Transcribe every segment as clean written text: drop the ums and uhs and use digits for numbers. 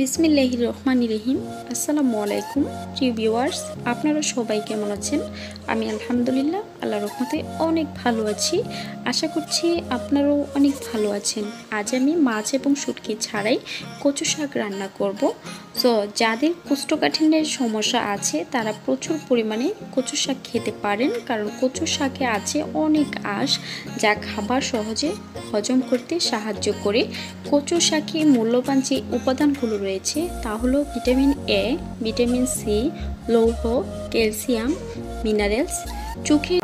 বিসমিল্লাহির রহমানির রহিম। আসসালামু আলাইকুম প্রিয় ভিউয়ার্স, আপনারা সবাই কেমন আছেন? আমি আলহামদুলিল্লাহ আল্লাহর রহমতে অনেক ভালো আছি। আশা করছি আপনারাও অনেক ভালো আছেন। আজ আমি মাছ এবং শুটকি ছাড়াই কচু শাক রান্না করব। সো যাদের কোষ্ঠকাঠিন্যের সমস্যা আছে তারা প্রচুর পরিমাণে কচু শাক খেতে পারেন, কারণ কচু শাকে আছে অনেক আঁশ যা খাবার সহজে হজম করতে সাহায্য করে। কচু শাকে মূল্যবান যে উপাদানগুলো রয়েছে তা হলো ভিটামিন এ, ভিটামিন সি, লৌহ, ক্যালসিয়াম, মিনারেলস। চোখের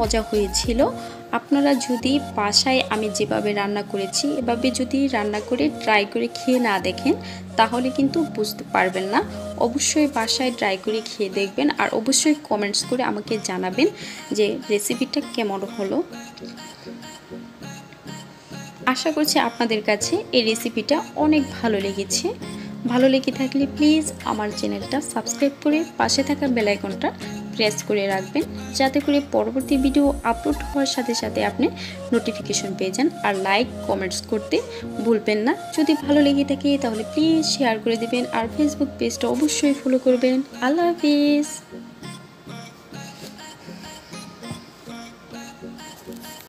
মজা হয়েছিল। আপনারা যদি বাসায় আমি যেভাবে রান্না করেছি এভাবে যদি রান্না করে ট্রাই করে খেয়ে না দেখেন তাহলে কিন্তু বুঝতে পারবেন না। অবশ্যই বাসায় ট্রাই করে খেয়ে দেখবেন আর অবশ্যই কমেন্টস করে আমাকে জানাবেন যে রেসিপিটা কেমন হলো। আশা করছি আপনাদের কাছে এই রেসিপিটা অনেক ভালো লেগেছে। ভালো লেগে থাকলে প্লিজ আমার চ্যানেলটা সাবস্ক্রাইব করে পাশে থাকা বেল আইকনটা প্রেস করে রাখবেন, যাতে করে পরবর্তী ভিডিও আপলোড হওয়ার সাথে সাথে আপনি নোটিফিকেশন পেয়ে যান। আর লাইক কমেন্টস করতে ভুলবেন না। যদি ভালো লেগে থাকে তাহলে প্লিজ শেয়ার করে দেবেন, আর ফেসবুক পেজটা অবশ্যই ফলো করবেন। আল্লাহ হাফিজ।